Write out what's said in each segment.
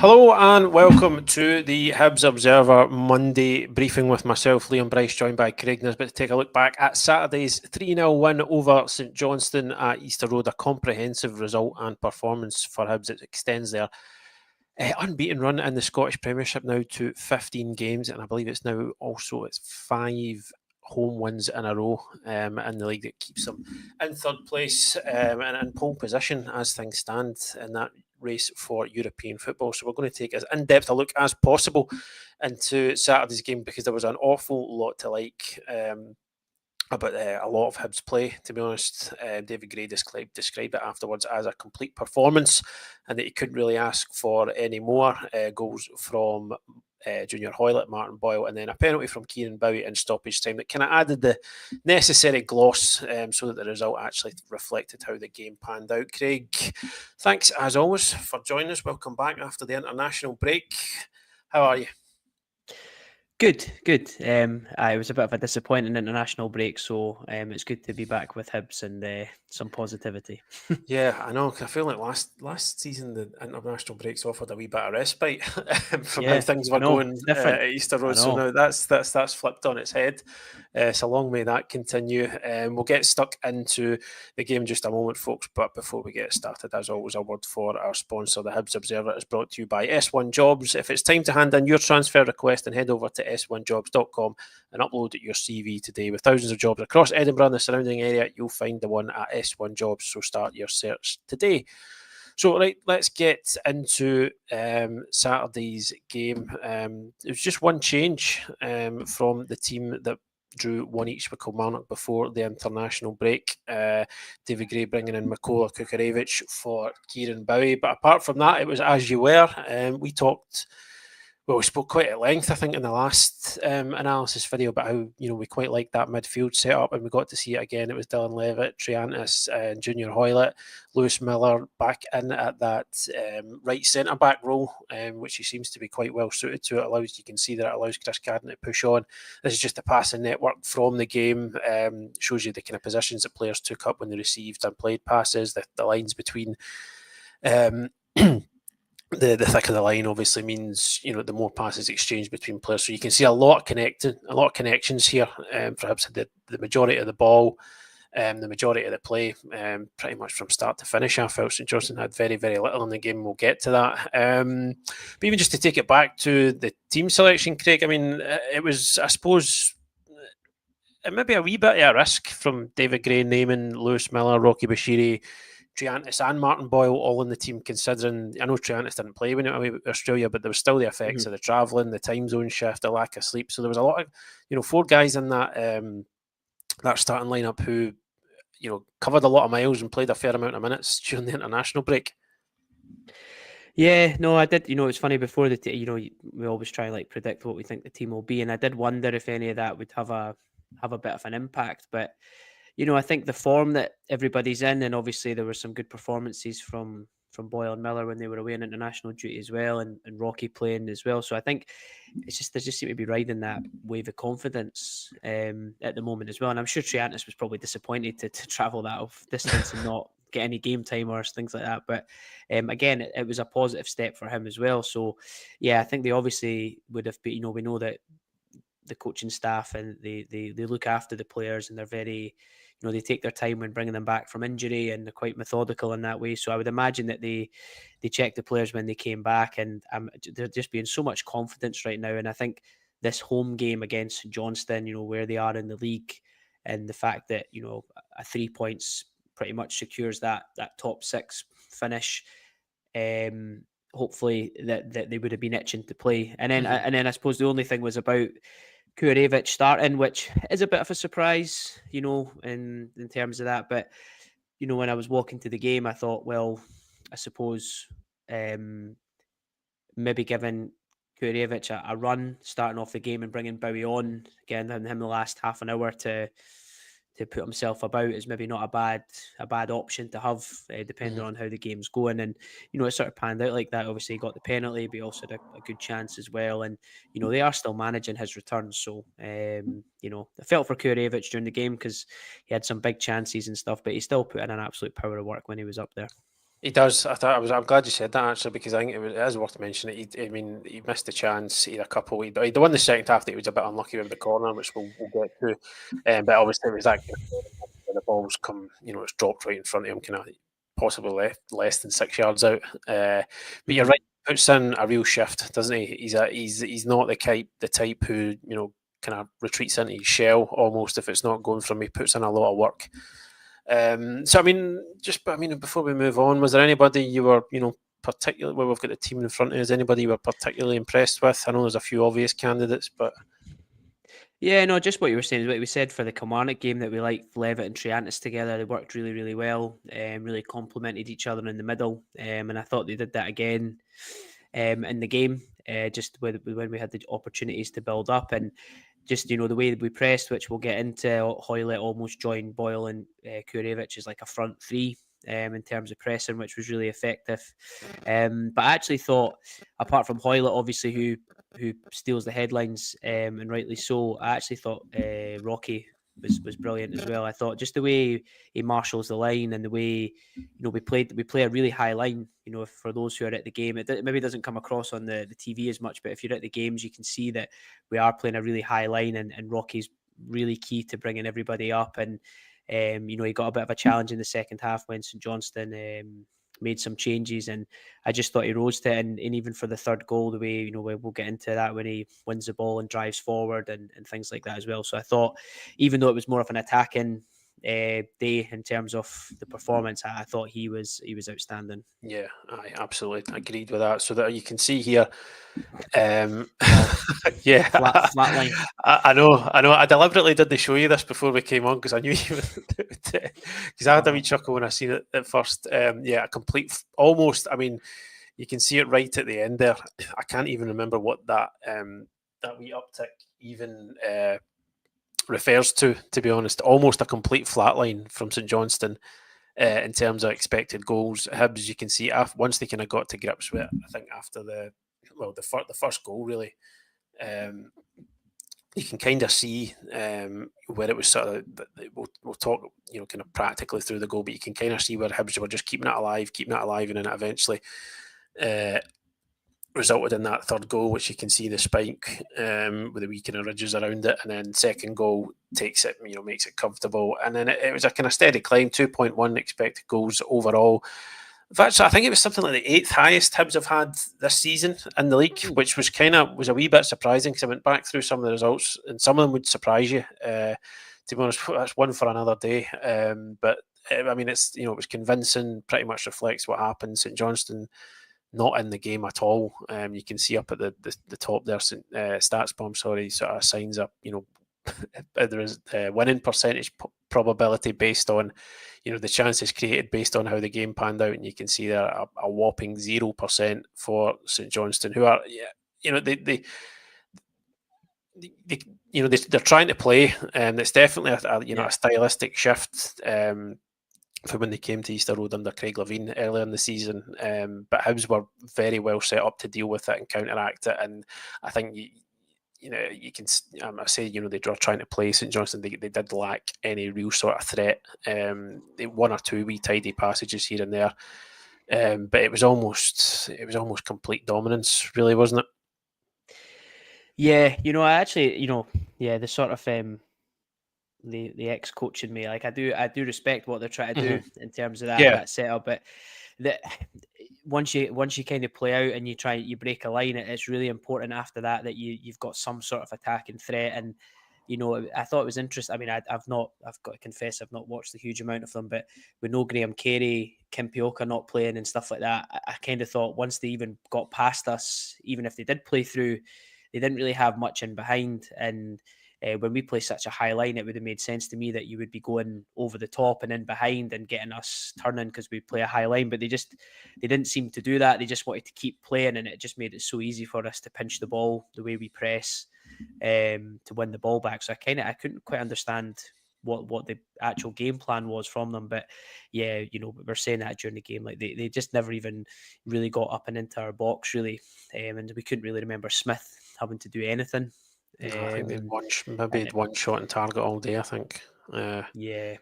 Hello and welcome to the Hibs Observer Monday briefing with myself, Liam Bryce, joined by Craig Nisbet to take a look back at Saturday's 3-0 win over St Johnstone at Easter Road. A comprehensive result and performance for Hibs. It extends their unbeaten run in the Scottish Premiership now to 15 games, and I believe it's now also it's 5 home wins in a row in the league that keeps them in third place and in pole position as things stand in that race for European football. So we're going to take as in-depth a look as possible into Saturday's game because there was an awful lot to like about a lot of Hibs play, to be honest. David Gray described it afterwards as a complete performance and that he couldn't really ask for any more. Goals from Junior Hoylett, Martin Boyle, and then a penalty from Kieran Bowie in stoppage time that kind of added the necessary gloss so that the result actually reflected how the game panned out. Craig, thanks as always for joining us. Welcome back after the international break. How are you? Good. It was a bit of a disappointing international break, so it's good to be back with Hibs and some positivity. Yeah, I know. I feel like last season the international breaks offered a wee bit of respite from how things were going at Easter Road. So now that's flipped on its head. So long may that continue. We'll get stuck into the game in just a moment, folks. But before we get started, as always, a word for our sponsor, the Hibs Observer, is brought to you by S1 Jobs. If it's time to hand in your transfer request, then head over to s1jobs.com and upload your CV today. With thousands of jobs across Edinburgh and the surrounding area, you'll find the one at S1 Jobs. So start your search today. So, right, let's get into Saturday's game. It was just one change from the team that drew one each with Kilmarnock before the international break. David Gray bringing in Mikola Kukarevich for Kieran Bowie. But apart from that, it was as you were. We spoke quite at length, I think, in the last analysis video about how we quite like that midfield setup, and we got to see it again. It was Dylan Levitt, Triantis, and Junior Hoylett, Lewis Miller back in at that right centre back role, which he seems to be quite well suited to. You can see that it allows Chris Cadden to push on. This is just a passing network from the game. Shows you the kind of positions that players took up when they received and played passes. The lines between. The thicker the line obviously means the more passes exchanged between players, so you can see a lot of connections here. Perhaps the majority of the ball, the majority of the play, pretty much from start to finish. I felt St Johnstone had very, very little in the game. We'll get to that. But even just to take it back to the team selection, Craig, I mean, it was, I suppose, maybe a wee bit of a risk from David Gray naming Lewis Miller, Rocky Bashiri, Triantis and Martin Boyle all in the team, considering I know Triantis didn't play when it away with Australia, but there was still the effects of the travelling, the time zone shift, the lack of sleep. So there was a lot of 4 guys in that that starting lineup who covered a lot of miles and played a fair amount of minutes during the international break. Yeah, no, I did. It was funny before we always try and predict what we think the team will be, and I did wonder if any of that would have a bit of an impact, but. I think the form that everybody's in, and obviously there were some good performances from Boyle and Miller when they were away on international duty as well, and Rocky playing as well. So I think they just seem to be riding that wave of confidence at the moment as well. And I'm sure Triantis was probably disappointed to travel that distance and not get any game time or things like that. But again, it was a positive step for him as well. So yeah, I think they obviously would have been. We know that the coaching staff and they look after the players, and they're very. They take their time when bringing them back from injury, and they're quite methodical in that way. So I would imagine that they checked the players when they came back, and they're just being so much confidence right now. And I think this home game against Johnstone, where they are in the league, and the fact that a 3 points pretty much secures that top 6 finish. Hopefully that they would have been itching to play, and then I suppose the only thing was about Kukarevich starting, which is a bit of a surprise, in terms of that. But, when I was walking to the game, I thought, well, I suppose maybe giving Kukarevich a run, starting off the game and bringing Bowie on, again, him the last half an hour to put himself about is maybe not a bad option to have, depending on how the game's going. And it sort of panned out like that. Obviously, he got the penalty, but he also had a good chance as well. And they are still managing his returns. So I felt for Kukarevich during the game because he had some big chances and stuff, but he still put in an absolute power of work when he was up there. He does. I'm glad you said that actually, because I think it is worth mentioning. He missed the chance. He had a couple. He won the second half. That he was a bit unlucky with the corner, which we'll get to. But obviously, it was that kind of where the ball's come. It's dropped right in front of him, kind of possibly left less than 6 yards out. But you're right. He puts in a real shift, doesn't he? He's not the type who kind of retreats into his shell almost if it's not going from. He puts in a lot of work. So before we move on, was there anybody you were, particularly where we've got the team in front of us? Anybody you were particularly impressed with? I know there's a few obvious candidates, but yeah, no, just what you were saying is what we said for the Kilmarnock game, that we liked Levitt and Triantis together. They worked really, really well, really complemented each other in the middle, and I thought they did that again in the game, just when we had the opportunities to build up, and just the way that we pressed, which we'll get into. Hoylett almost joined Boyle and Kurevich as like a front three in terms of pressing, which was really effective. But I actually thought, apart from Hoylett, obviously who steals the headlines, and rightly so, I actually thought Rocky was brilliant as well. I thought just the way he marshals the line and the way we play a really high line. For those who are at the game, it maybe doesn't come across on the TV as much, but if you're at the games, you can see that we are playing a really high line, and Rocky's really key to bringing everybody up. And he got a bit of a challenge in the second half when St Johnstone made some changes, and I just thought he rose to it. And even for the third goal, the way we'll get into that, when he wins the ball and drives forward and things like that as well. So I thought, even though it was more of an attacking day in terms of the performance, I thought he was outstanding. yeah, I absolutely agreed with that. So that you can see here, yeah, flat line. I know. I deliberately didn't show you this before we came on because I knew you would. Because I had a wee chuckle when I seen it at first. Yeah, a complete, almost. I mean, you can see it right at the end there. I can't even remember what that wee uptick even refers to be honest. Almost a complete flatline from St Johnstone in terms of expected goals. Hibs, you can see once they kind of got to grips with it, I think after the first goal really, you can kind of see where it was sort of. We'll talk, kind of practically through the goal, but you can kind of see where Hibs were just keeping it alive, and then it eventually resulted in that third goal, which you can see the spike with the wee kind of ridges around it, and then second goal takes it, makes it comfortable, and then it was a kind of steady climb, 2.1 expected goals overall. Actually, I think it was something like the 8th highest Hibs have had this season in the league, which was a wee bit surprising because I went back through some of the results and some of them would surprise you. To be honest, that's one for another day. But I mean, it was convincing. Pretty much reflects what happened. St Johnstone not in the game at all. You can see up at the top there, Stats Bomb, sorry, sort of signs up, there is winning percentage probability based on, the chances created based on how the game panned out, and you can see there a whopping 0% for St Johnstone, who are, they're trying to play, and it's definitely a stylistic shift. From when they came to Easter Road under Craig Levine earlier in the season, but Hibs were very well set up to deal with it and counteract it, and I think you can. I say they're trying to play St Johnstone. They did lack any real sort of threat. They one or two wee tidy passages here and there, but it was almost complete dominance, really, wasn't it? Yeah, I actually, the sort of the ex-coach in me, like I do respect what they're trying to do in terms of that setup, but that once you kind of play out and you break a line, it's really important after that you've got some sort of attacking threat. And I thought it was interesting. I mean, I've got to confess, I've not watched a huge amount of them, but with no Graham Carey, Kim Pioka not playing and stuff like that, I kind of thought once they even got past us, even if they did play through, they didn't really have much in behind. And when we play such a high line, it would have made sense to me that you would be going over the top and in behind and getting us turning because we play a high line. But they didn't seem to do that. They just wanted to keep playing, and it just made it so easy for us to pinch the ball the way we press to win the ball back. So I couldn't quite understand what the actual game plan was from them. But yeah, we're saying that during the game, like they just never even really got up and into our box really, and we couldn't really remember Smith having to do anything. No, I think they had one shot on target all day, I think. Yeah.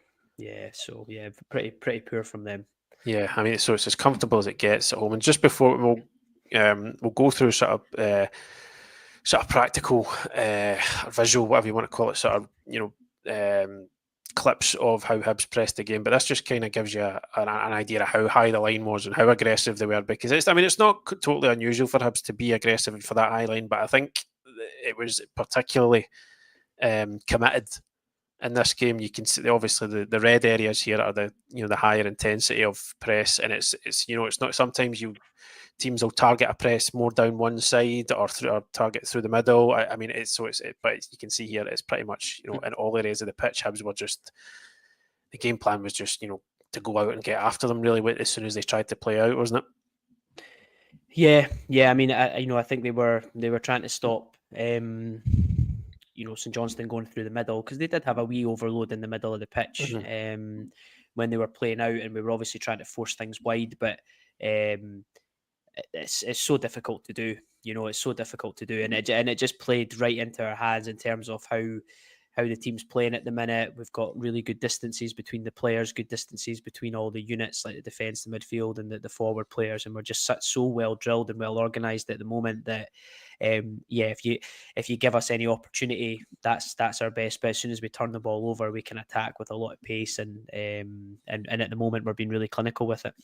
So yeah, pretty poor from them. Yeah, I mean, so it's as comfortable as it gets at home. And just before we'll go through sort of practical, visual, whatever you want to call it, sort of clips of how Hibs pressed the game. But this just kind of gives you an idea of how high the line was and how aggressive they were. Because it's not totally unusual for Hibs to be aggressive for that high line, but I think it was particularly committed in this game. You can see obviously the red areas here are the higher intensity of press, and it's not sometimes teams will target a press more down one side or target through the middle. I mean, but you can see here it's pretty much in all areas of the pitch. Hibs were just, the game plan was just to go out and get after them really as soon as they tried to play out, wasn't it? Yeah. I mean, I think they were trying to stop St Johnstone going through the middle, because they did have a wee overload in the middle of the pitch when they were playing out, and we were obviously trying to force things wide, but it's so difficult to do. It's so difficult to do, and it just played right into our hands in terms of how the team's playing at the minute. We've got really good distances between the players, good distances between all the units, like the defence, the midfield, and the forward players, and we're just so well drilled and well organised at the moment that if you give us any opportunity, that's our best. But as soon as we turn the ball over, we can attack with a lot of pace, and at the moment we're being really clinical with it.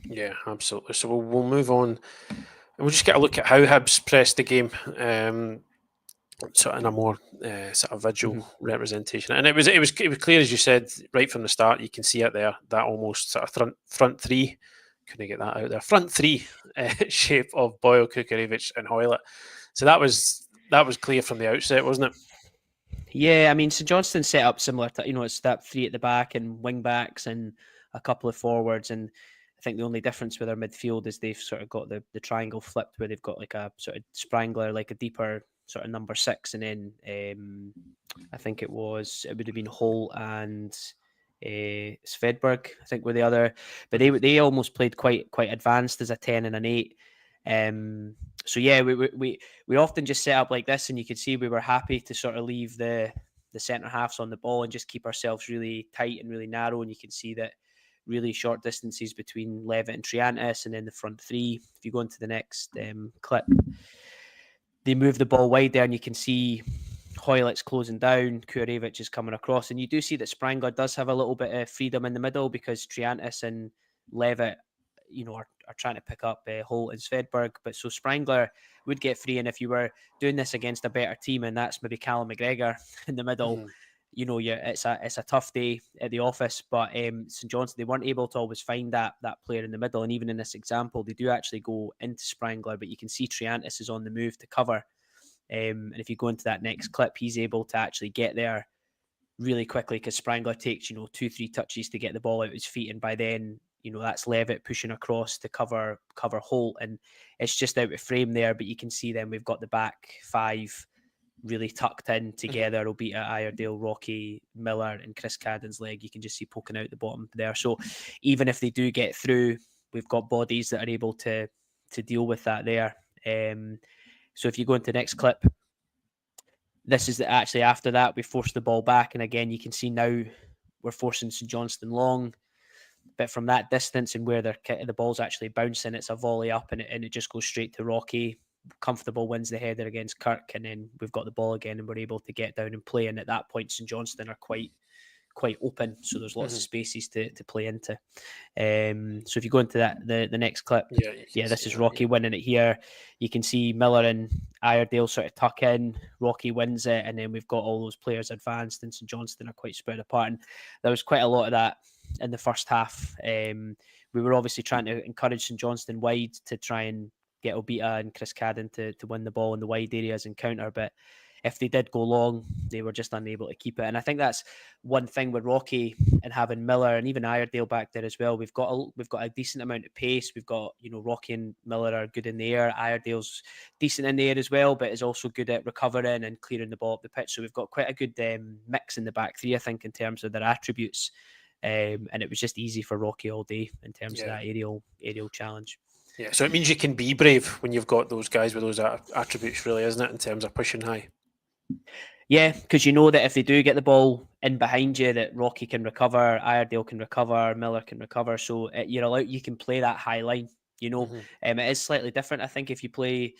Yeah, absolutely. So we'll move on. We'll just get a look at how Hibs pressed the game, sort of in a more sort of visual representation. And it was clear, as you said, right from the start. You can see it there, that almost sort of front three. Couldn't get that out there. Front three shape of Boyle, Kukarevic, and Hoylett. So that was clear from the outset, wasn't it? Yeah, I mean, St Johnstone set up similar to, it's that three at the back and wing backs and a couple of forwards. And I think the only difference with their midfield is they've sort of got the triangle flipped, where they've got like a sort of Sprangler, like a deeper sort of number 6. And then I think it would have been Hull and Svedberg, I think, were the other. But they almost played quite advanced as a 10 and an 8. So yeah, we often just set up like this, and you could see we were happy to sort of leave the centre halves on the ball and just keep ourselves really tight and really narrow. And you can see that really short distances between Levitt and Triantis, and then the front three. If you go into the next clip, they move the ball wide there, and you can see Hoylett's closing down, Kukarevic is coming across, and you do see that Sprangler does have a little bit of freedom in the middle, because Triantis and Levitt are trying to pick up Holt and Svedberg. But so Sprangler would get free, and if you were doing this against a better team, and that's maybe Callum McGregor in the middle, it's a tough day at the office. But St Johnstone, they weren't able to always find that player in the middle, and even in this example, they do actually go into Sprangler, but you can see Triantis is on the move to cover. And if you go into that next clip, he's able to actually get there really quickly, because Sprangler takes 2-3 touches to get the ball out his feet, and by then that's Levitt pushing across to cover Holt, and it's just out of frame there. But you can see then we've got the back five really tucked in together. Obita, Iredale, Rocky, Miller, and Chris Cadden's leg, you can just see poking out the bottom there. So even if they do get through, we've got bodies that are able to deal with that there. So if you go into the next clip, this is actually after that we force the ball back, and again you can see now we're forcing St Johnstone long. But from that distance and where the ball's actually bouncing, it's a volley up, and it just goes straight to Rocky. Comfortable wins the header against Kirk, and then we've got the ball again, and we're able to get down and play. And at that point, St Johnstone are quite open, so there's lots of spaces to play into. So if you go into that the next clip, this is Rocky winning it here. You can see Miller and Iredale sort of tuck in. Rocky wins it, and then we've got all those players advanced, and St Johnstone are quite spread apart. And there was quite a lot of that in the first half. We were obviously trying to encourage St Johnstone wide to try and get Obita and Chris Cadden to win the ball in the wide areas and counter, but if they did go long, they were just unable to keep it. And I think that's one thing with Rocky and having Miller and even Iredale back there as well. We've got a decent amount of pace. We've got, Rocky and Miller are good in the air. Iredale's decent in the air as well, but is also good at recovering and clearing the ball up the pitch. So we've got quite a good mix in the back three, I think, in terms of their attributes. And it was just easy for Rocky all day in terms of that aerial challenge. Yeah, so it means you can be brave when you've got those guys with those attributes, really, isn't it, in terms of pushing high? Yeah, because you know that if they do get the ball in behind you, that Rocky can recover, Iredale can recover, Miller can recover. So you're allowed, you can play that high line. It is slightly different. I think if you play,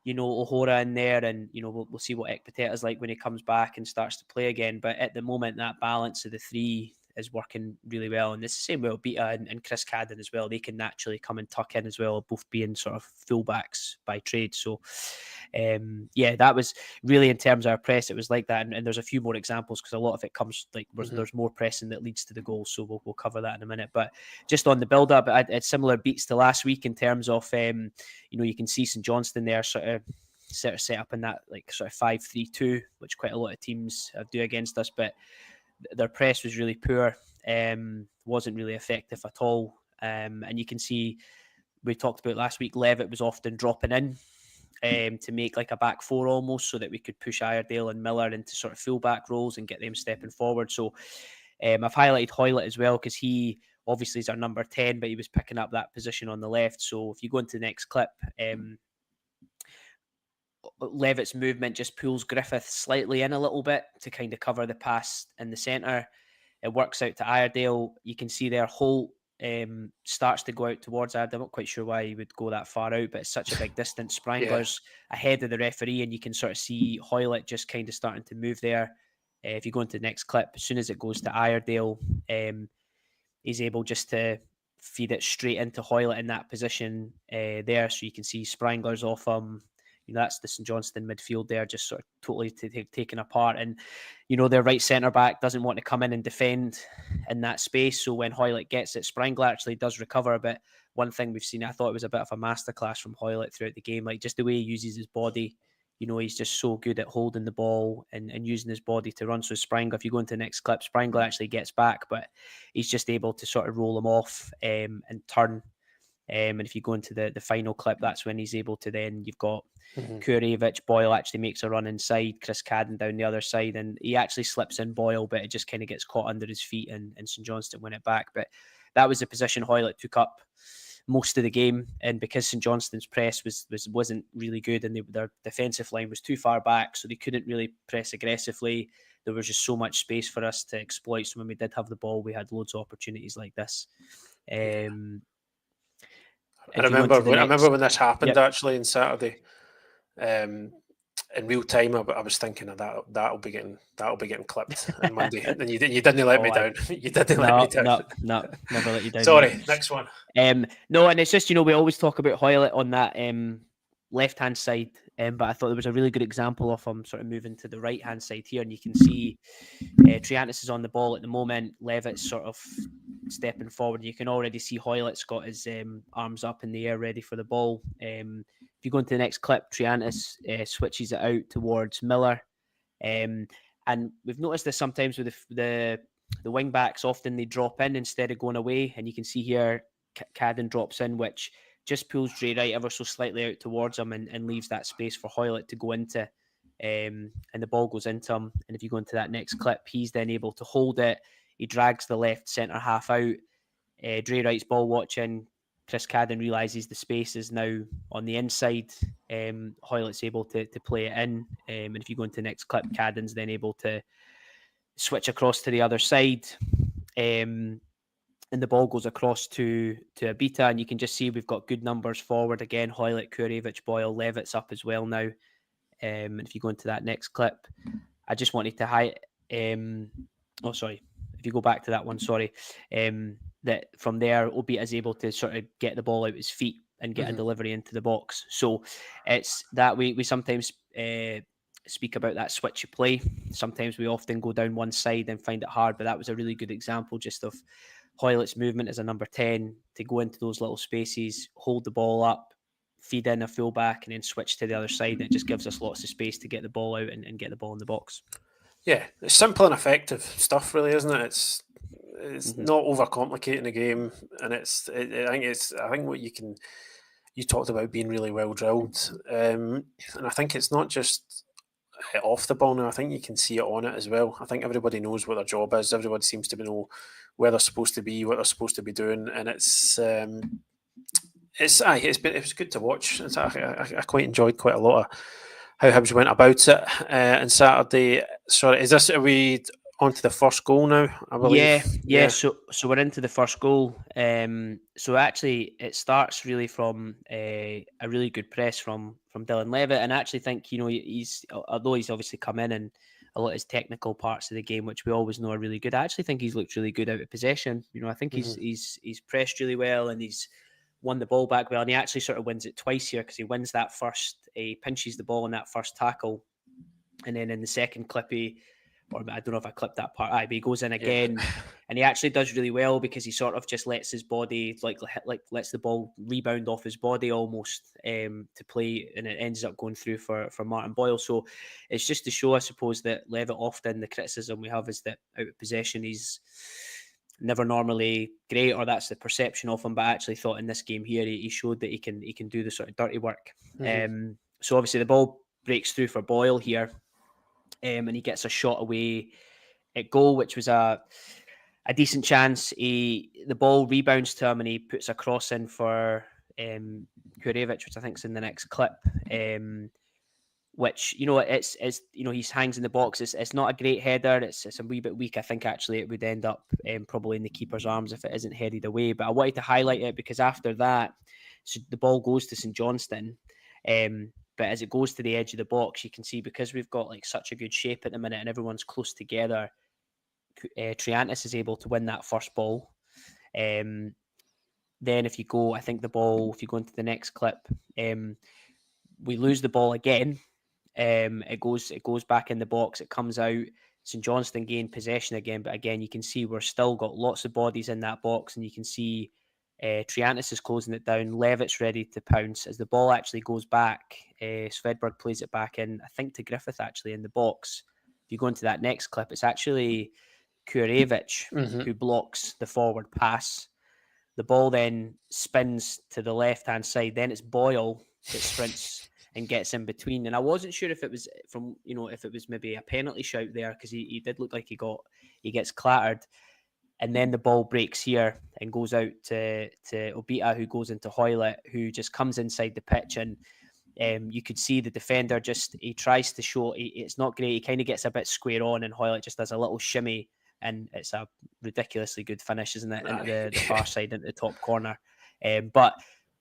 O'Hora in there, and we'll see what Ekpiteta's like when he comes back and starts to play again. But at the moment, that balance of the three is working really well, and it's the same with Beta and Chris Cadden as well. They can naturally come and tuck in as well, both being sort of fullbacks by trade. So, that was really, in terms of our press, it was like that. And there's a few more examples, because a lot of it comes like there's more pressing that leads to the goal. So we'll cover that in a minute. But just on the build up, it's similar beats to last week in terms of you can see St Johnstone there sort of set up in that like sort of 5-3-2, which quite a lot of teams do against us. But their press was really poor, wasn't really effective at all. And you can see, we talked about last week, Levitt was often dropping in to make like a back four almost, so that we could push Iredale and Miller into sort of fullback roles and get them stepping forward. So I've highlighted Hoylett as well, because he obviously is our number 10, but he was picking up that position on the left. So if you go into the next clip, Levitt's movement just pulls Griffith slightly in a little bit to kind of cover the pass in the centre. It works out to Iredale. You can see there Holt starts to go out towards Iredale. I'm not quite sure why he would go that far out, but it's such a big distance. Sprangler's ahead of the referee, and you can sort of see Hoylett just kind of starting to move there. If you go into the next clip, as soon as it goes to Iredale, he's able just to feed it straight into Hoylett in that position there. So you can see Sprangler's off him. That's the St Johnstone midfield there, just sort of totally taken apart. And, their right centre-back doesn't want to come in and defend in that space. So when Hoylett gets it, Sprangler actually does recover. But one thing we've seen, I thought it was a bit of a masterclass from Hoylett throughout the game, like just the way he uses his body. He's just so good at holding the ball and using his body to run. So Sprangler, if you go into the next clip, Sprangler actually gets back, but he's just able to sort of roll him off and turn. And if you go into the final clip, that's when he's able to, then you've got Kurevich. Boyle actually makes a run inside, Chris Cadden down the other side, and he actually slips in Boyle, but it just kind of gets caught under his feet, and St Johnstone win it back. But that was the position Hoylett took up most of the game, and because St Johnstone's press wasn't really good, and their defensive line was too far back, so they couldn't really press aggressively. There was just so much space for us to exploit. So when we did have the ball, we had loads of opportunities like this. I remember when this happened, actually, on Saturday. In real time, I was thinking of that'll be getting clipped on Monday, and you didn't let me down. You didn't let me down. No, never let you down. Sorry, next one. No, and it's just, we always talk about Hoylett on that left-hand side, but I thought there was a really good example of him sort of moving to the right-hand side here, and you can see Triantis is on the ball at the moment. Levitt's sort of stepping forward. You can already see Hoylett's got his arms up in the air ready for the ball. If you go into the next clip, Triantis switches it out towards Miller. And we've noticed this sometimes with the wing backs, often they drop in instead of going away. And you can see here, Cadden drops in, which just pulls Dre Wright ever so slightly out towards him and leaves that space for Hoylett to go into. And the ball goes into him. And if you go into that next clip, he's then able to hold it. He drags the left centre half out. Dre Wright's ball watching. Chris Cadden realises the space is now on the inside. Hoylett's able to play it in. And if you go into the next clip, Cadden's then able to switch across to the other side. And the ball goes across to Abita. And you can just see we've got good numbers forward. Again, Hoylett, Kurevich, Boyle, Levitt's up as well now. And if you go into that next clip, I just wanted to highlight... If you go back to that one, that from there, Obita is able to sort of get the ball out his feet and get a delivery into the box. So it's that we sometimes speak about that switch of play. Sometimes we often go down one side and find it hard, but that was a really good example just of Hoylett's movement as a number 10 to go into those little spaces, hold the ball up, feed in a fullback, and then switch to the other side. And it just gives us lots of space to get the ball out and get the ball in the box. Yeah, it's simple and effective stuff, really, isn't it? It's not overcomplicating the game, and I think what you talked about being really well drilled, and I think it's not just off the ball now. I think you can see it on it as well. I think everybody knows what their job is. Everybody seems to know where they're supposed to be, what they're supposed to be doing, and it was good to watch. I quite enjoyed quite a lot how Hibs went about it on Saturday. Sorry, are we on to the first goal now, I believe? Yeah. So we're into the first goal. So actually, it starts really from a really good press from Dylan Levitt, and I actually think he's although he's obviously come in and a lot of his technical parts of the game, which we always know are really good. I actually think he's looked really good out of possession. I think he's pressed really well and he's won the ball back well, and he actually sort of wins it twice here because he wins that first. He pinches the ball in that first tackle, and then in the second clip or I don't know if I clipped that part. But he goes in again, and he actually does really well because he sort of just lets his body like lets the ball rebound off his body almost to play, and it ends up going through for Martin Boyle. So it's just to show, I suppose, that Levitt often the criticism we have is that out of possession he's never normally great, or that's the perception of him. But I actually thought in this game here he showed that he can do the sort of dirty work. So obviously the ball breaks through for Boyle here. And he gets a shot away at goal, which was a decent chance. The ball rebounds to him and he puts a cross in for Kurevich, which I think is in the next clip. Which it's he hangs in the box. It's not a great header. It's a wee bit weak. I think actually it would end up probably in the keeper's arms if it isn't headed away. But I wanted to highlight it because after that, so the ball goes to St Johnstone. But as it goes to the edge of the box, you can see because we've got like such a good shape at the minute and everyone's close together, Triantis is able to win that first ball. Then if you go into the next clip, we lose the ball again. It goes back in the box. It comes out. St Johnstone gain possession again, but again you can see we're still got lots of bodies in that box, and you can see Triantis is closing it down. Levitt's ready to pounce as the ball actually goes back. Svedberg plays it back in, I think, to Griffith actually in the box. If you go into that next clip, it's actually Kurevich who blocks the forward pass. The ball then spins to the left-hand side. Then it's Boyle that sprints and gets in between. And I wasn't sure if it was if it was maybe a penalty shout there because he did look like he gets clattered. And then the ball breaks here and goes out to Obita, who goes into Hoylett, who just comes inside the pitch. And you could see the defender he tries to show it's not great. He kind of gets a bit square on, and Hoylett just does a little shimmy. And it's a ridiculously good finish, isn't it? Into the far side, into the top corner. But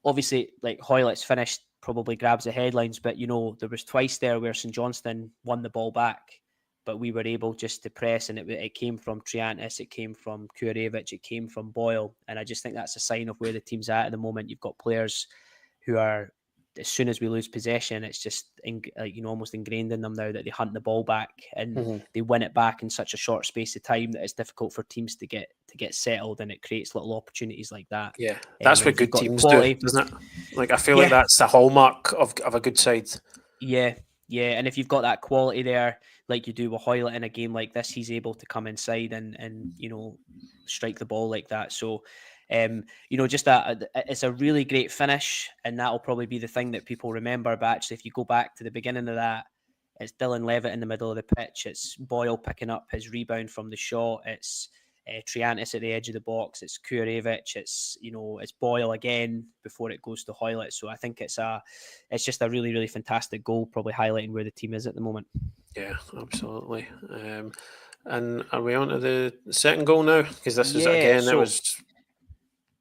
obviously, like Hoylett's finish probably grabs the headlines. But, there was twice there where St Johnstone won the ball back, but we were able just to press, and it came from Triantis, it came from Kurevich, it came from Boyle. And I just think that's a sign of where the team's at the moment. You've got players who are, as soon as we lose possession, it's just almost ingrained in them now that they hunt the ball back and they win it back in such a short space of time that it's difficult for teams to get settled, and it creates little opportunities like that. Yeah, that's what good teams do, doesn't it? Like, I feel like that's the hallmark of a good side. Yeah, and if you've got that quality there, like you do with Hoylett in a game like this, he's able to come inside and strike the ball like that. So, just that it's a really great finish, and that'll probably be the thing that people remember. But actually, if you go back to the beginning of that, it's Dylan Levitt in the middle of the pitch. It's Boyle picking up his rebound from the shot. It's Triantis at the edge of the box. It's Kurevich. It's Boyle again before it goes to Hoylett. So I think it's just a really, really fantastic goal, probably highlighting where the team is at the moment. Yeah, absolutely. And are we on to the second goal now? Because this is again,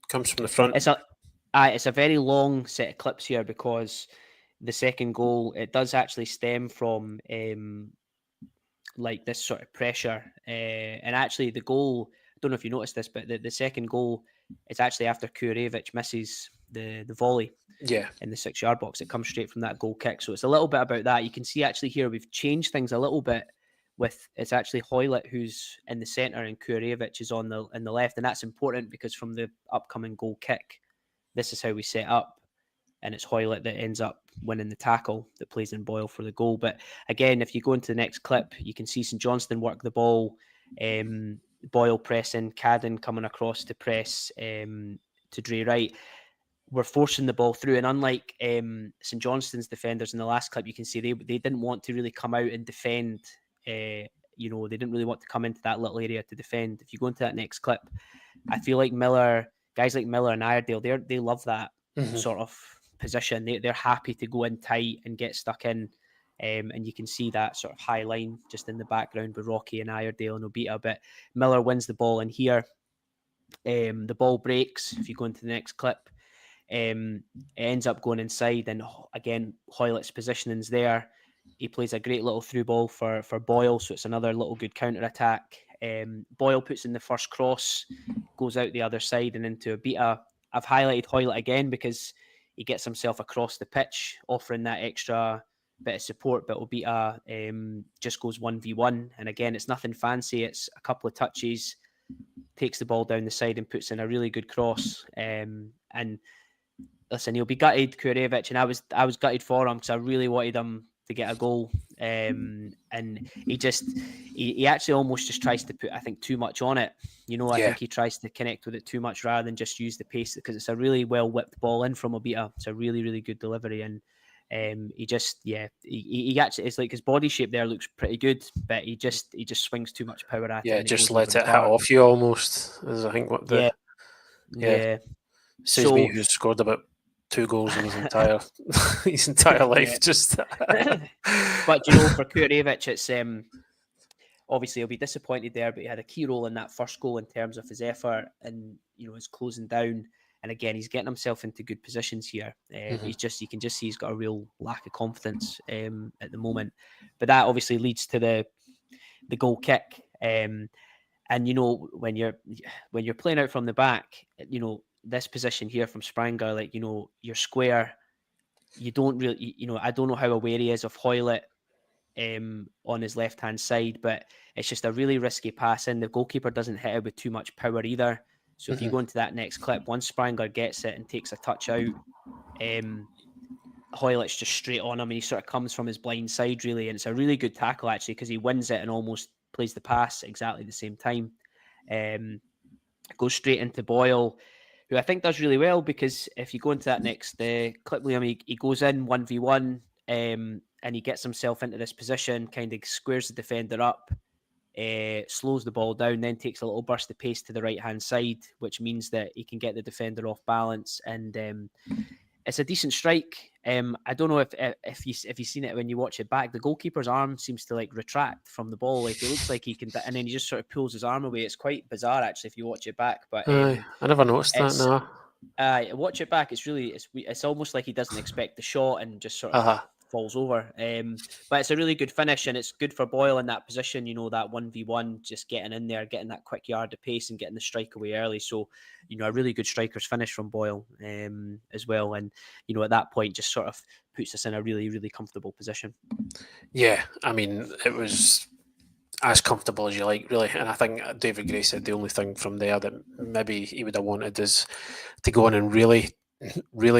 comes from the front. It's a very long set of clips here because the second goal, it does actually stem from like this sort of pressure. And actually the goal, I don't know if you noticed this, but the second goal is actually after Kurevich misses the volley in the 6-yard box. It comes straight from that goal kick. So it's a little bit about that. You can see actually here we've changed things a little bit it's actually Hoylett who's in the centre and Kurevich is in the left. And that's important because from the upcoming goal kick, this is how we set up. And it's Hoylett that ends up winning the tackle that plays in Boyle for the goal. But again, if you go into the next clip, you can see St Johnstone work the ball, Boyle pressing, Cadden coming across to press to Dre Wright. We're forcing the ball through. And unlike St Johnstone's defenders in the last clip, you can see they didn't want to really come out and defend. They didn't really want to come into that little area to defend. If you go into that next clip, I feel like guys like Miller and Iredale, they love that sort of position. They're happy to go in tight and get stuck in And you can see that sort of high line just in the background with Rocky and Iredale and Obita. But Miller wins the ball in here. The ball breaks. If you go into the next clip, it ends up going inside. And again, Hoylett's positioning's there. He plays a great little through ball for Boyle. So it's another little good counter attack. Boyle puts in the first cross, goes out the other side and into Obita. I've highlighted Hoylett again because he gets himself across the pitch, offering that extra bit of support. But Obita just goes 1v1. And again, it's nothing fancy. It's a couple of touches, takes the ball down the side and puts in a really good cross. And listen, he'll be gutted, Kurevich, and I was gutted for him because I really wanted him to get a goal. And he actually almost just tries to put, I think, too much on it. I think he tries to connect with it too much rather than just use the pace, because it's a really well whipped ball in from Obita. It's a really, really good delivery. And he actually, it's like his body shape there looks pretty good, but he just swings too much power at it. Yeah, just let it hit off you almost, is I think what the says me, who's scored about 2 goals in his entire life. Just but for Kurevich, it's obviously he'll be disappointed there, but he had a key role in that first goal in terms of his effort and his closing down. And again, he's getting himself into good positions here. You can just see he's got a real lack of confidence at the moment. But that obviously leads to the goal kick. And when you're playing out from the back, this position here from Spranger, like you're square. You don't really, I don't know how aware he is of Hoylett on his left hand side, but it's just a really risky pass in. The goalkeeper doesn't hit it with too much power either. So if you go into that next clip, once Spranger gets it and takes a touch out, Hoylett's just straight on him, and he sort of comes from his blind side, really. And it's a really good tackle, actually, because he wins it and almost plays the pass exactly the same time. Goes straight into Boyle, who I think does really well, because if you go into that next clip, Liam, he goes in 1v1 and he gets himself into this position, kind of squares the defender up, slows the ball down, then takes a little burst of pace to the right-hand side, which means that he can get the defender off balance. And it's a decent strike. I don't know if you've seen it when you watch it back. The goalkeeper's arm seems to like retract from the ball. Like it looks like he can, and then he just sort of pulls his arm away. It's quite bizarre, actually, if you watch it back. But I never noticed that. No, watch it back. It's almost like he doesn't expect the shot and just sort of falls over. But it's a really good finish, and it's good for Boyle in that position. That 1v1, just getting in there, getting that quick yard of pace, and getting the strike away early. So, a really good striker's finish from Boyle as well. And at that point, just sort of puts us in a really, really comfortable position. Yeah, I mean, it was as comfortable as you like, really. And I think David Gray said the only thing from there that maybe he would have wanted is to go in and really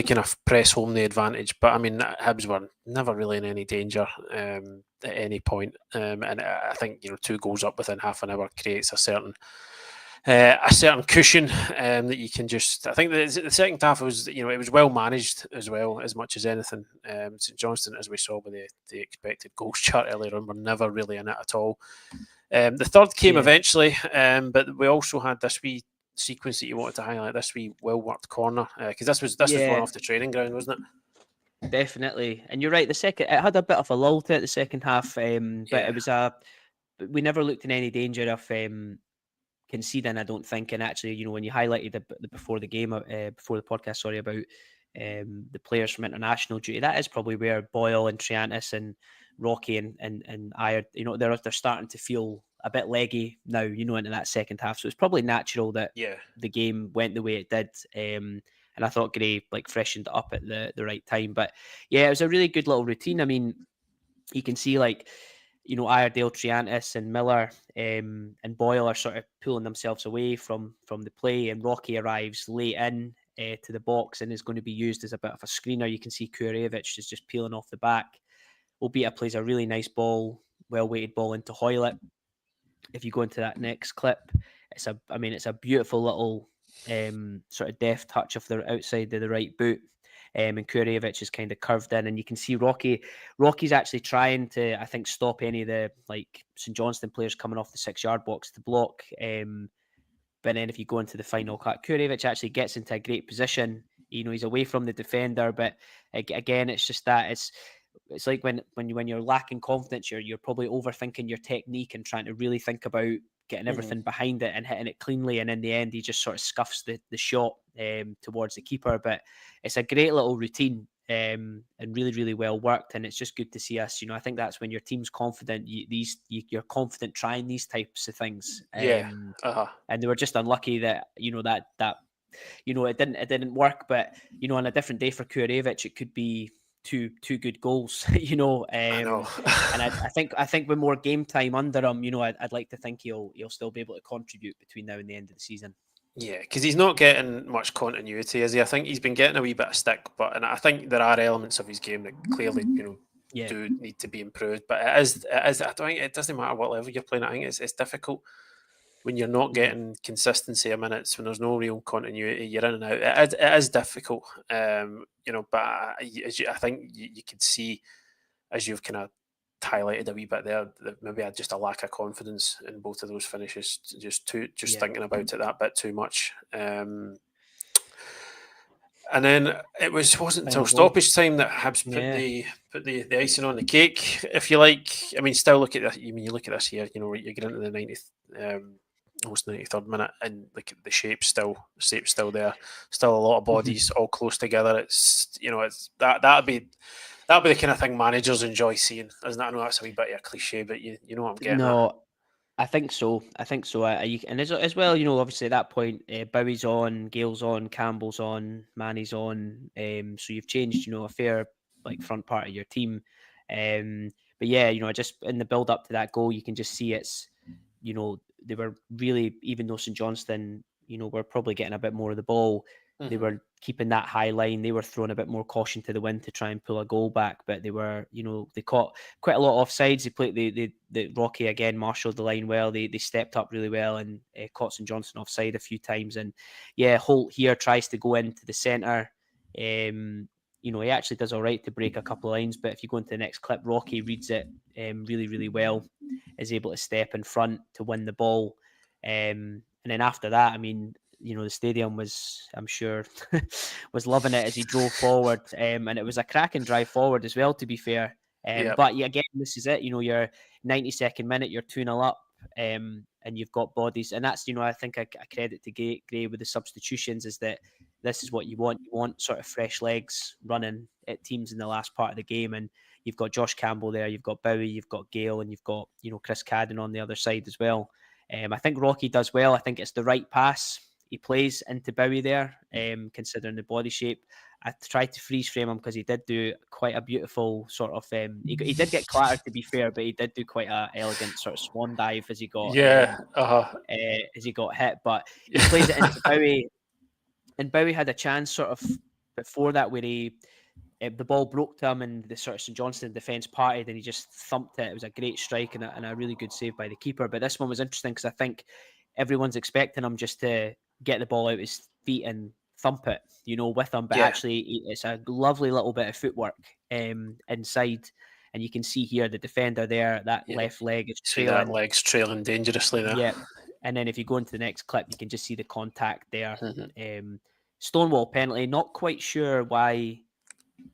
kind of press home the advantage. But I mean, Hibs were never really in any danger at any point. And I think 2 goals up within half an hour creates a certain cushion that you can just. I think the second half was it was well managed as well, as much as anything. St Johnstone, as we saw with the expected goals chart earlier on, were never really in it at all. The third came eventually, but we also had this wee sequence that you wanted to highlight, this wee well worked corner, because this was one off the training ground, wasn't it? Definitely. And you're right, it had a bit of a lull to it the second half, but it was we never looked in any danger of conceding, I don't think. And actually, when you highlighted the before the game, before the podcast, sorry, about the players from international duty, that is probably where Boyle and Triantis and Rocky and Iyer, they're starting to feel a bit leggy now, into that second half. So it's probably natural that the game went the way it did. And I thought Gray freshened it up at the right time. But yeah, it was a really good little routine. I mean, you can see Iredale, Triantis and Miller and Boyle are sort of pulling themselves away from the play, and Rocky arrives late in to the box and is going to be used as a bit of a screener. You can see Kurevich is just peeling off the back. Obita plays a really nice ball, well-weighted ball into Hoylett. If you go into that next clip, it's a beautiful little sort of deft touch of the outside of the right boot. And Kurevich is kind of curved in, and you can see Rocky's actually trying to, I think, stop any of the St Johnstone players coming off the 6-yard box to block. But then if you go into the final cut, Kurevich actually gets into a great position. He's away from the defender, but again, it's just that it's like when you're lacking confidence, you're probably overthinking your technique and trying to really think about getting everything behind it and hitting it cleanly, and in the end he just sort of scuffs the shot towards the keeper. But it's a great little routine, and really, really well worked, and it's just good to see us. I think that's when your team's confident. You're confident trying these types of things. Yeah. And they were just unlucky that it didn't work. But on a different day for Kurevich, it could be two good goals. I know. And I think with more game time under him, I'd like to think he'll still be able to contribute between now and the end of the season. Yeah, because he's not getting much continuity, is he? I think he's been getting a wee bit of stick, and I think there are elements of his game that clearly, do need to be improved. But it is. I don't think it doesn't matter what level you're playing. I think it's difficult when you're not getting consistency of minutes, when there's no real continuity, you're in and out. It is difficult, But I think you could see, as you've kind of highlighted a wee bit there, that maybe had just a lack of confidence in both of those finishes, just thinking about it that bit too much. And then it wasn't until stoppage time that Hibs put the icing on the cake, if you like. I mean, still look at this. You look at this here. You get into the 90th, almost 93rd minute, and look at the shape's still there. Still a lot of bodies all close together. It's that'd be the kind of thing managers enjoy seeing, isn't it? I know that's a wee bit of a cliche, but you know what I'm getting at. I think so. And as well, obviously at that point, Bowie's on, Gale's on, Campbell's on, Manny's on. So you've changed, a fair front part of your team. But yeah, just in the build up to that goal, you can just see it's, they were really, even though St Johnstone, were probably getting a bit more of the ball, they were keeping that high line. They were throwing a bit more caution to the wind to try and pull a goal back, but they were, they caught quite a lot of offsides. They played the Rocky again, marshaled the line well. They stepped up really well and caught St Johnstone offside a few times. And yeah, Holt here tries to go into the centre. He actually does all right to break a couple of lines, but if you go into the next clip, Rocky reads it really, really well, is able to step in front to win the ball. And then after that, I mean, the stadium was, I'm sure, was loving it as he drove forward. And it was a cracking drive forward as well, to be fair. But yeah, again, this is it. You're 92nd minute, you're 2-0 up, and you've got bodies. And that's, I think a credit to Gray with the substitutions is that this is what you want. You want sort of fresh legs running at teams in the last part of the game. And you've got Josh Campbell there, you've got Bowie, you've got Gale, and you've got, Chris Cadden on the other side as well. I think Rocky does well. I think it's the right pass he plays into Bowie there, considering the body shape. I tried to freeze frame him because he did do quite a beautiful sort of. He did get clattered, to be fair, but he did do quite a elegant sort of swan dive as he got as he got hit. But he plays it into Bowie, and Bowie had a chance sort of before that where the ball broke to him and the sort of St Johnstone defence parted and he just thumped it. It was a great strike and a really good save by the keeper. But this one was interesting because I think everyone's expecting him just to get the ball out his feet and thump it, with him. But actually, it's a lovely little bit of footwork inside. And you can see here the defender there, that left leg is trailing. That leg's trailing dangerously there. Yeah. And then if you go into the next clip, you can just see the contact there. Stonewall penalty. Not quite sure why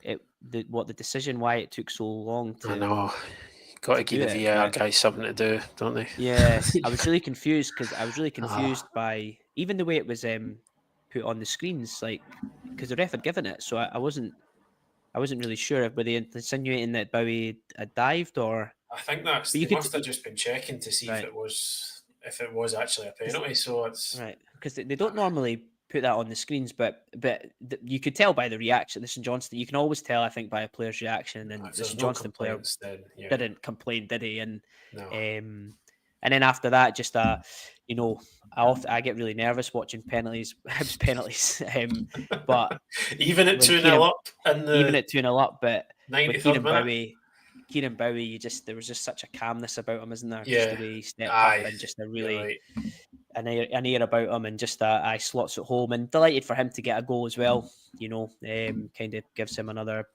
why it took so long to. I know. Got to give the VAR guys something to do, don't they? Yeah, I was really confused by even the way it was put on the screens, because the ref had given it, so I wasn't really sure if were they insinuating that Bowie had dived or. I think they must have just been checking to see if it was actually a penalty. So it's right because they don't normally put that on the screens, but you could tell by the reaction. The St Johnstone, you can always tell, I think, by a player's reaction. And the St Johnstone player didn't complain, did he? And no. And then after that, just I get really nervous watching penalties, Hibs penalties. But even at 2-0 up, but Kieran Bowie, there was just such a calmness about him, isn't there? Yeah. Just the way he stepped up and just a really an air about him, and just slots at home. And delighted for him to get a goal as well. Kind of gives him another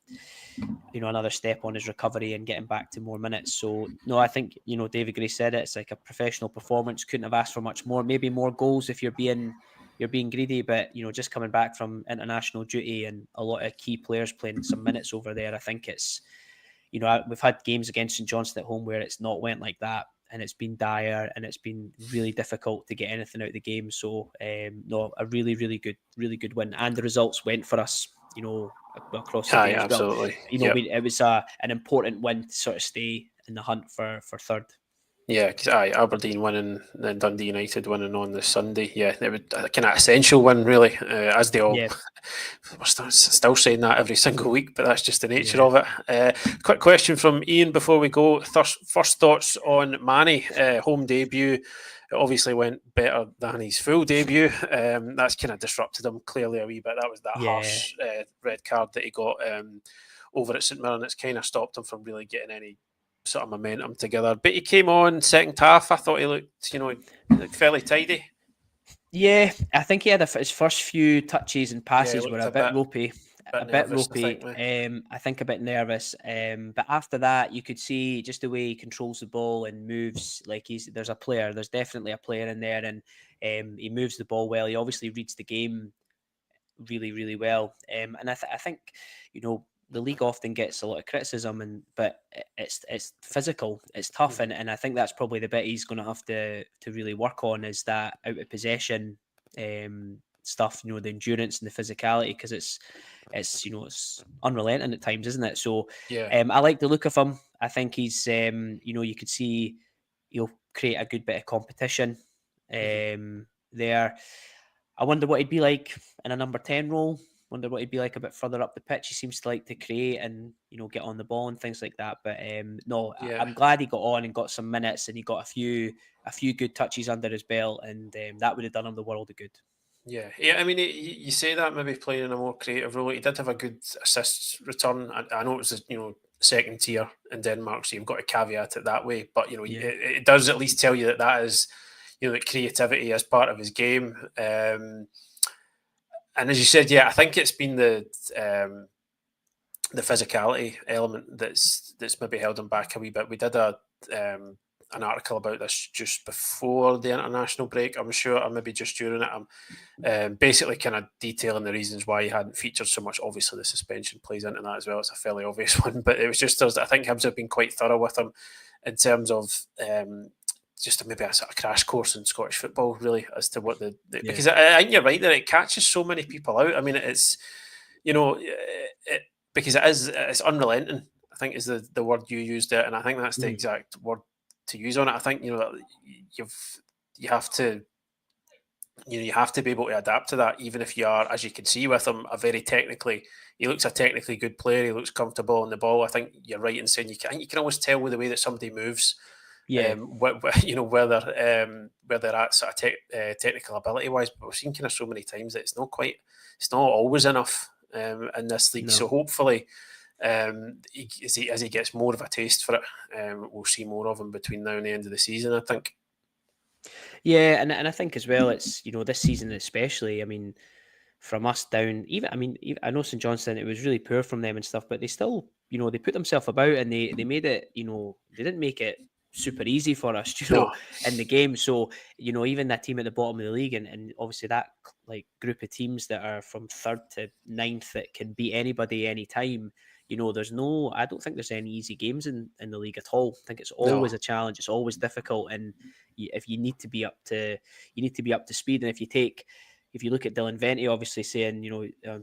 step on his recovery and getting back to more minutes. So no, I think David Gray said it. It's like a professional performance. Couldn't have asked for much more. Maybe more goals if you're being greedy, but just coming back from international duty and a lot of key players playing some minutes over there, I think it's we've had games against St Johnstone at home where it's not went like that, and it's been dire, and it's been really difficult to get anything out of the game. So, no, a really, really good win, and the results went for us, across the day as well. Absolutely. It was an important win to sort of stay in the hunt for third. Yeah, because Aberdeen winning, then Dundee United winning on the Sunday. Yeah, it was a kind of essential win, really, as they all. Yeah. We're still saying that every single week, but that's just the nature of it. Quick question from Ian before we go. First thoughts on Manny, home debut. It obviously went better than his full debut. That's kind of disrupted him clearly a wee bit. That was that harsh red card that he got over at St Mirren. It's kind of stopped him from really getting any sort of momentum together. But he came on second half. I thought he looked, fairly tidy. Yeah, I think he had his first few touches and passes were a bit ropey. A bit ropey. I think a bit nervous. But after that, you could see just the way he controls the ball and moves. Like there's a player. There's definitely a player in there, and he moves the ball well. He obviously reads the game really, really well. And I think the league often gets a lot of criticism, but it's physical, it's tough, and I think that's probably the bit he's going to have to really work on, is that out of possession stuff, the endurance and the physicality, because it's unrelenting at times, isn't it? So I like the look of him. I think he's you could see he'll create a good bit of competition there. I wonder what he'd be like in a number 10 role. Wonder what he'd be like a bit further up the pitch. He seems to like to create and get on the ball and things like that. But I'm glad he got on and got some minutes, and he got a few good touches under his belt, and that would have done him the world of good. Yeah. I mean, you say that maybe playing in a more creative role. He did have a good assist return. I know it was second tier in Denmark, so you've got to caveat it that way. But it does at least tell you that is that creativity is part of his game. And as you said, I think it's been the physicality element that's maybe held him back a wee bit. We did an article about this just before the international break, I'm sure, or maybe just during it. Basically kind of detailing the reasons why he hadn't featured so much. Obviously, the suspension plays into that as well. It's a fairly obvious one, but it was just I think Hibs have been quite thorough with him in terms of just maybe a sort of crash course in Scottish football, really, as to what because I think you're right that it catches so many people out. I mean, it's because it's unrelenting, I think is the word you used there, and I think that's the exact word to use on it. I think you have to be able to adapt to that, even if you are, as you can see with him, he looks a technically good player. He looks comfortable on the ball. I think you're right in saying you can always tell with the way that somebody moves. Where they're at sort of technical ability wise, but we've seen kind of so many times that it's not always enough in this league. No. So hopefully, as he gets more of a taste for it, we'll see more of him between now and the end of the season, I think. Yeah, and I think as well, it's this season especially. I mean, from us down, even I know St Johnstone, it was really poor from them and stuff, but they still they put themselves about, and they made it. They didn't make it super easy for us, in the game. So, even that team at the bottom of the league, and obviously that group of teams that are from third to ninth that can beat anybody anytime. I don't think there's any easy games in the league at all. I think it's always a challenge. It's always difficult, and if you need to be up to speed. And if you look at Dylan Venti, obviously saying,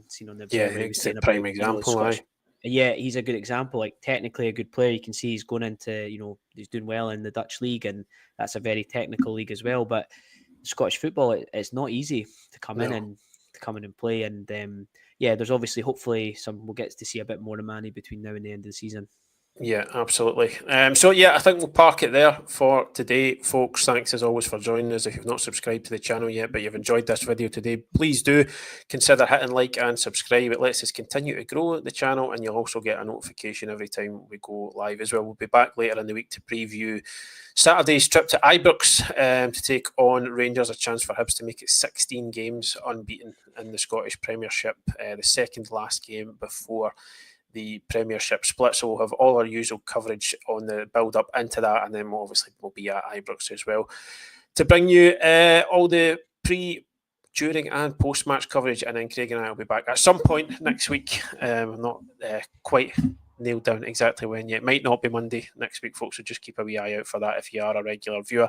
seen on the it's a prime example. Yeah, he's a good example. Like technically a good player. You can see he's going into, he's doing well in the Dutch league, and that's a very technical league as well. But Scottish football, it's not easy to come in and play. And there's obviously, hopefully, we'll get to see a bit more of Manny between now and the end of the season. Yeah, absolutely. I think we'll park it there for today, folks. Thanks as always for joining us. If you've not subscribed to the channel yet, but you've enjoyed this video today, please do consider hitting like and subscribe. It lets us continue to grow the channel, and you'll also get a notification every time we go live as well. We'll be back later in the week to preview Saturday's trip to Ibrox to take on Rangers, a chance for Hibs to make it 16 games unbeaten in the Scottish Premiership, the second last game before the Premiership split. So we'll have all our usual coverage on the build up into that, and then we'll be at Ibrox as well to bring you all the pre, during and post match coverage. And then Craig and I will be back at some point next week. Not quite nailed down exactly when yet. It might not be Monday next week, folks, so just keep a wee eye out for that if you are a regular viewer.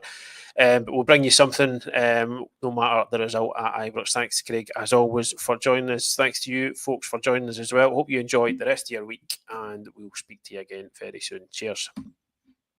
But we'll bring you something no matter the result at Ibrox. Thanks, Craig, as always, for joining us. Thanks to you, folks, for joining us as well. Hope you enjoyed the rest of your week, and we'll speak to you again very soon. Cheers.